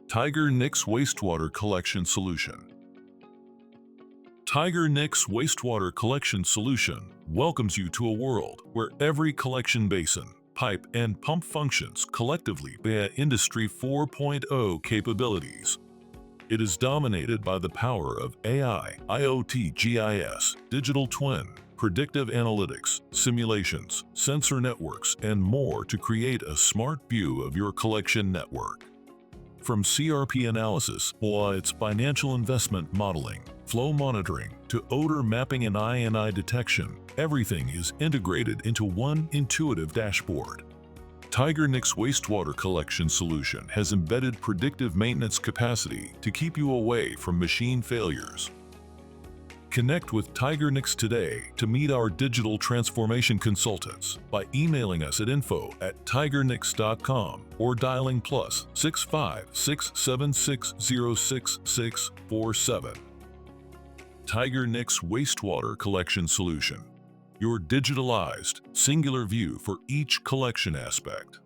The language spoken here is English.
Tigernix Wastewater Collection Solution. Tigernix Wastewater Collection Solution welcomes you to a world where every collection basin, pipe, and pump functions collectively via Industry 4.0 capabilities. It is dominated by the power of AI, IoT, GIS, digital twin, predictive analytics, simulations, sensor networks, and more to create a smart view of your collection network. From CRP analysis or its financial investment modeling, flow monitoring, to odor mapping and I&I detection, everything is integrated into one intuitive dashboard. Tigernix Wastewater Collection Solution has embedded predictive maintenance capacity to keep you away from machine failures. Connect with Tigernix today to meet our digital transformation consultants by emailing us at info@tigernix.com or dialing +65 676066647. Tigernix Wastewater Collection Solution. Your digitalized, singular view for each collection aspect.